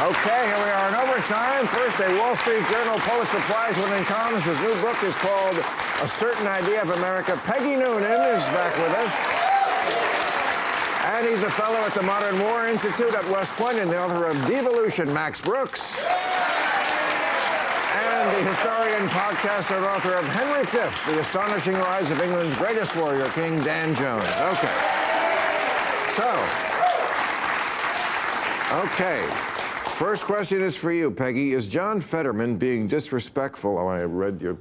Okay, here we are in overtime. First, a Wall Street Journal Pulitzer Prize-winning columnist. His new book is called A Certain Idea of America. Peggy Noonan is back with us. And he's a fellow at the Modern War Institute at West Point and the author of Devolution, Max Brooks. And the historian, podcaster, and author of Henry V, The Astonishing Rise of England's Greatest Warrior, King Dan Jones. Okay. First question is for you, Peggy. Is John Fetterman being disrespectful? Oh, I read your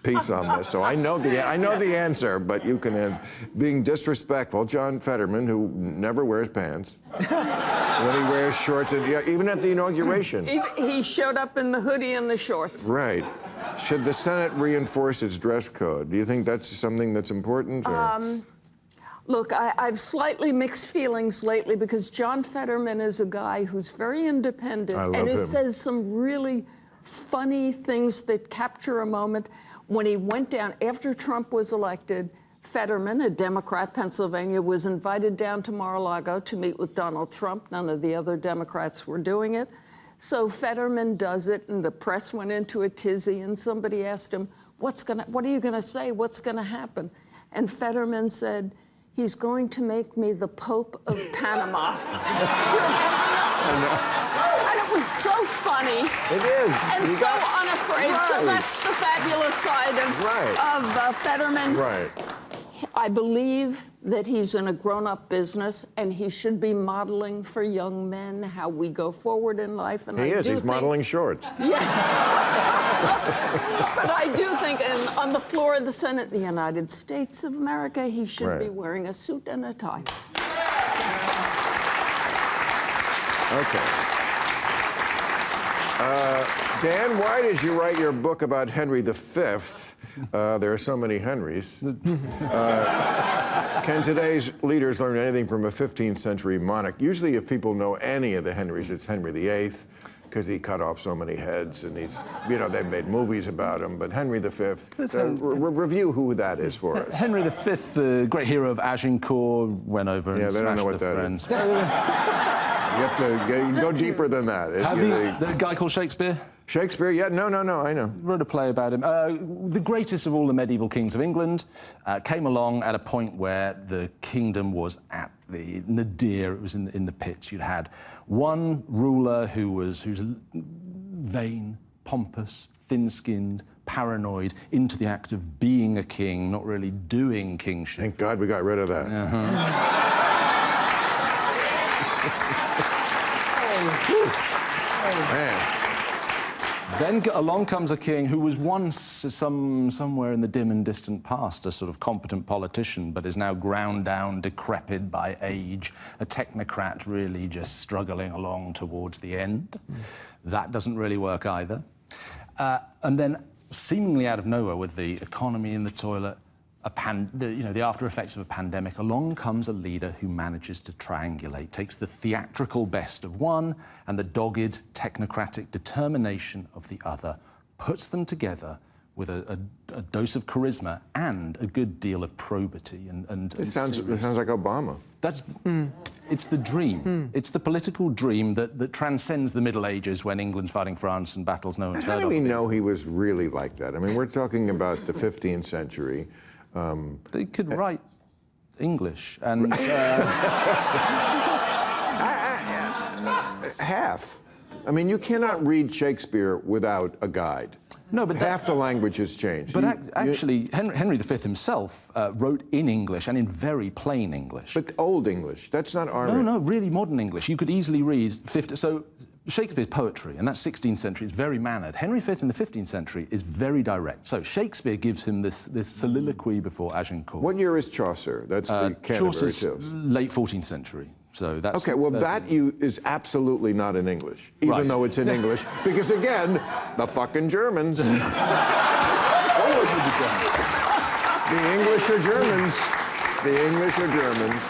piece on this, so I know the answer, but you can add being disrespectful. John Fetterman, who never wears pants, when he wears shorts, and, yeah, even at the inauguration. He showed up in the hoodie and the shorts. Right. Should the Senate reinforce its dress code? Do you think that's something that's important? Or? Look, I've slightly mixed feelings lately because John Fetterman is a guy who's very independent and he says some really funny things that capture a moment. When he went down, after Trump was elected, Fetterman, a Democrat, Pennsylvania, was invited down to Mar-a-Lago to meet with Donald Trump. None of the other Democrats were doing it. So Fetterman does it, and the press went into a tizzy, and somebody asked him, what are you going to say? What's going to happen? And Fetterman said, he's going to make me the Pope of Panama. And it was so funny. It is. And so unafraid. Right. So that's the fabulous side of Fetterman. Right. I believe that he's in a grown-up business, and he should be modeling for young men how we go forward in life. And He's modeling shorts. Yeah. But I do think, and on the floor of the Senate of the United States of America, he should be wearing a suit and a tie. Okay. Dan, why did you write your book about Henry V? There are so many Henrys. Can today's leaders learn anything from a 15th century monarch? Usually if people know any of the Henrys, it's Henry VIII, because he cut off so many heads, and he's, they've made movies about him. But Henry V, review who that is for us. Henry V, the great hero of Agincourt, went over and smashed the Friends. You have to go deeper than that. The guy called Shakespeare? Shakespeare, yeah, no, I know. Wrote a play about him. The greatest of all the medieval kings of England came along at a point where the kingdom was at the nadir. It was in the pits. You'd had one ruler who's vain, pompous, thin-skinned, paranoid, into the act of being a king, not really doing kingship. Thank God we got rid of that. Man. Then along comes a king who was once somewhere in the dim and distant past a sort of competent politician, but is now ground down, decrepit by age, a technocrat really just struggling along towards the end. That doesn't really work either. And then, seemingly out of nowhere, with the economy in the toilet, the after effects of a pandemic, along comes a leader who manages to triangulate, takes the theatrical best of one and the dogged technocratic determination of the other, puts them together with a dose of charisma and a good deal of probity. It sounds like Obama. It's the dream. It's the political dream that transcends the Middle Ages when England's fighting France and battles no one's heard of. How do we know he was really like that? I mean, we're talking about the 15th century. They could write English and... Half. I mean, you cannot read Shakespeare without a guide. No, but half the language has changed. But actually, Henry V himself wrote in English and in very plain English. But Old English, that's not our... No, really modern English. You could easily read 50... So Shakespeare's poetry, and that's 16th century, is very mannered. Henry V in the 15th century is very direct. So Shakespeare gives him this soliloquy before Agincourt. What year is Chaucer? That's the Canterbury Chaucer's late 14th century. So that's... Okay, well, that is absolutely not in English, even though it's in English. Because, again, the fucking Germans. Always with the Germans. The English are Germans. The English are Germans.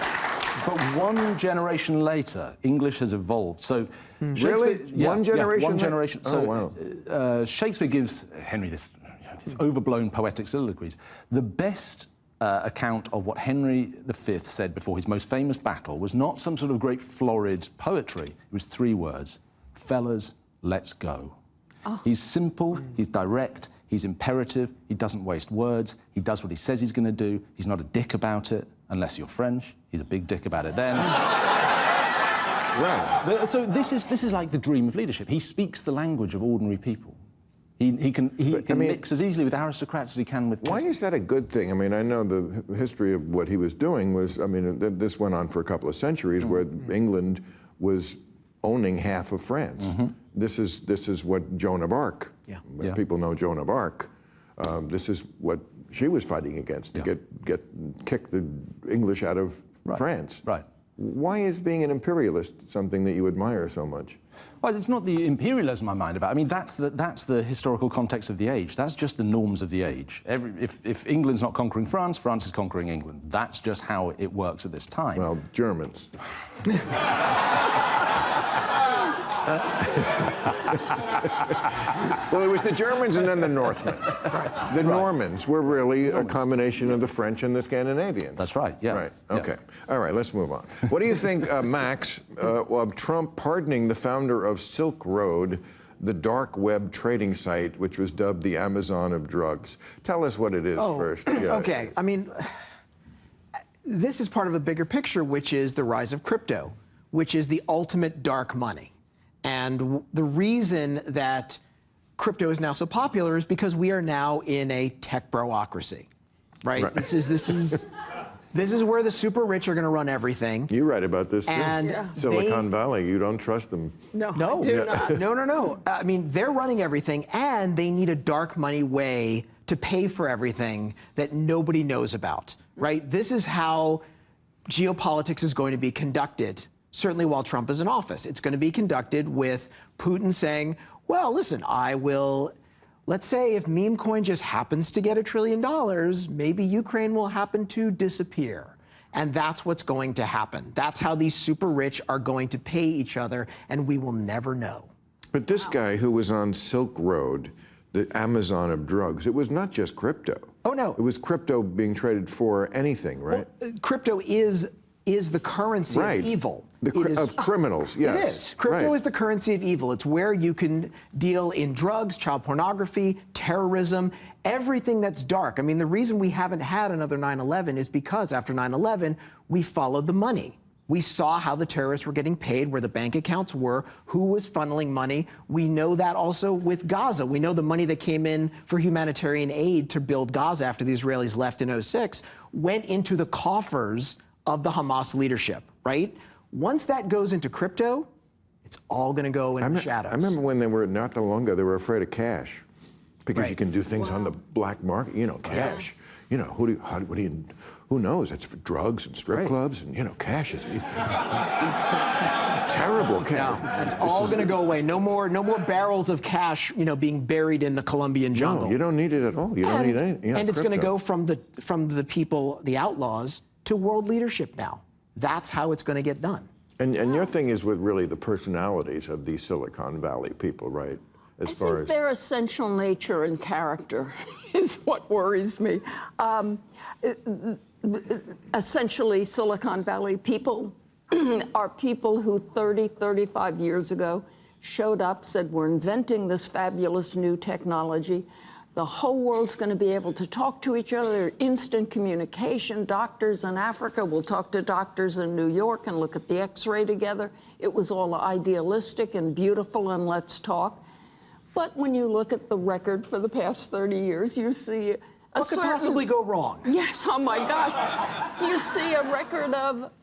But one generation later, English has evolved. So really? One generation? Yeah, one generation. Oh, wow. Shakespeare gives Henry these overblown poetic soliloquies. The best account of what Henry V said before his most famous battle was not some sort of great florid poetry. It was 3 words: fellas, let's go. He's simple, he's direct, he's imperative, he doesn't waste words, he does what he says he's going to do, he's not a dick about it, unless you're French, he's a big dick about it then. Right. So this is like the dream of leadership. He speaks the language of ordinary people. He can mix as easily with aristocrats as he can with peasants. Why is that a good thing? I mean, I know the history of what he was doing was, I mean, this went on for a couple of centuries where England was owning half of France. This is what Joan of Arc, people know Joan of Arc, this is what she was fighting against, to kick the English out of France. Right. Why is being an imperialist something that you admire so much? Well, it's not the imperialism I mind about. I mean, that's the historical context of the age. That's just the norms of the age. If England's not conquering France, France is conquering England. That's just how it works at this time. Well, Germans. Well, it was the Germans and then the Northmen. The Normans were really a combination of the French and the Scandinavians. That's right, yeah. Right, okay. All right, let's move on. What do you think, Max, of Trump pardoning the founder of Silk Road, the dark web trading site, which was dubbed the Amazon of drugs? Tell us what it is first. Yeah. Okay, I mean, this is part of a bigger picture, which is the rise of crypto, which is the ultimate dark money. And the reason that crypto is now so popular is because we are now in a tech broocracy, right? This is where the super rich are going to run everything. You write about this too. And Silicon Valley, you don't trust them. No, I do not. No. I mean, they're running everything, and they need a dark money way to pay for everything that nobody knows about, right? This is how geopolitics is going to be conducted. Certainly while Trump is in office. It's going to be conducted with Putin saying, well, listen, let's say if meme coin just happens to get $1 trillion, maybe Ukraine will happen to disappear. And that's what's going to happen. That's how these super rich are going to pay each other, and we will never know. But this guy who was on Silk Road, the Amazon of drugs, it was not just crypto. Oh, no. It was crypto being traded for anything, right? Well, crypto is the currency of evil. Of criminals, yes. It is. Crypto is the currency of evil. It's where you can deal in drugs, child pornography, terrorism, everything that's dark. I mean, the reason we haven't had another 9/11 is because after 9/11, we followed the money. We saw how the terrorists were getting paid, where the bank accounts were, who was funneling money. We know that also with Gaza. We know the money that came in for humanitarian aid to build Gaza after the Israelis left in 2006 went into the coffers of the Hamas leadership, right? Once that goes into crypto, it's all going to go in the shadows. I remember when they were, not that long ago, they were afraid of cash because you can do things on the black market, cash. You know, who knows? It's for drugs and strip clubs and, cash is terrible cash. No, that's all going to go away. No more barrels of cash, being buried in the Colombian jungle. No, you don't need it at all. You don't need anything. And it's going to go from the people, the outlaws, to world leadership now. That's how it's going to get done. And your thing is with really the personalities of these Silicon Valley people, right? I think their essential nature and character is what worries me. Essentially, Silicon Valley people are people who 30, 35 years ago showed up, said, we're inventing this fabulous new technology. The whole world's going to be able to talk to each other, instant communication. Doctors in Africa will talk to doctors in New York and look at the X-ray together. It was all idealistic and beautiful, and let's talk. But when you look at the record for the past 30 years, you see what could possibly go wrong? Yes, oh my gosh. You see a record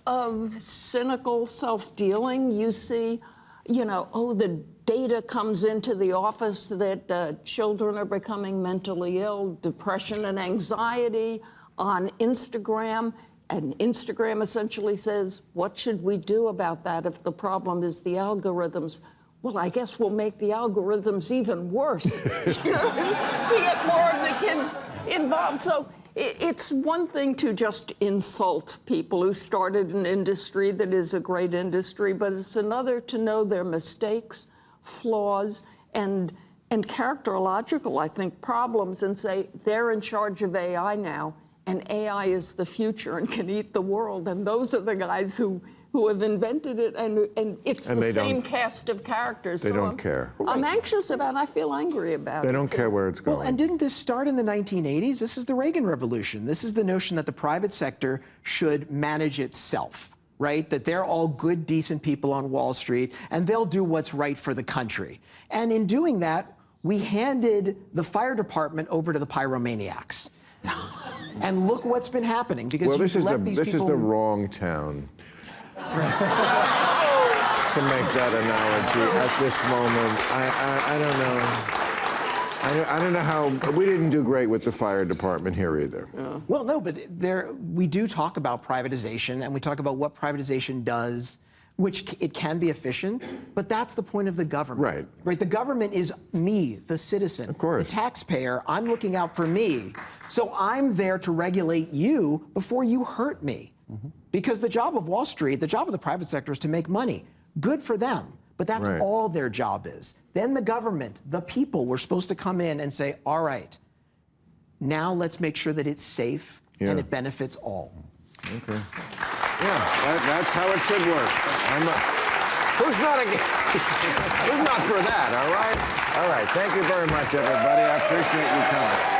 of cynical self-dealing. You see, the data comes into the office that children are becoming mentally ill, depression and anxiety on Instagram. And Instagram essentially says, what should we do about that if the problem is the algorithms? Well, I guess we'll make the algorithms even worse to get more of the kids involved. So it's one thing to just insult people who started an industry that is a great industry, but it's another to know their mistakes, flaws, and characterological, I think, problems, and say they're in charge of AI now, and AI is the future and can eat the world. And those are the guys who who have invented it, and it's And the they same don't- cast of characters. they So don't care. I'm anxious about it. I feel angry about it. They don't care where it's going. Well, and didn't this start in the 1980s? This is the Reagan Revolution. This is the notion that the private sector should manage itself, right? That they're all good, decent people on Wall Street, and they'll do what's right for the country. And in doing that, we handed the fire department over to the pyromaniacs. And look what's been happening, because well, you've let these this people... is the wrong town to make that analogy at this moment. I don't know. I don't know how... We didn't do great with the fire department here either. Yeah. Well, no, but we do talk about privatization, and we talk about what privatization does, which it can be efficient, but that's the point of the government. Right. Right. The government is me, the citizen. Of course. The taxpayer. I'm looking out for me. So I'm there to regulate you before you hurt me. Mm-hmm. Because the job of Wall Street, the job of the private sector is to make money. Good for them. But that's Right. all their job is. Then the government, the people, were supposed to come in and say, all right, now let's make sure that it's safe and it benefits all. Okay. Yeah, that's how it should work. Who's not for that, all right? All right, thank you very much, everybody. I appreciate you coming.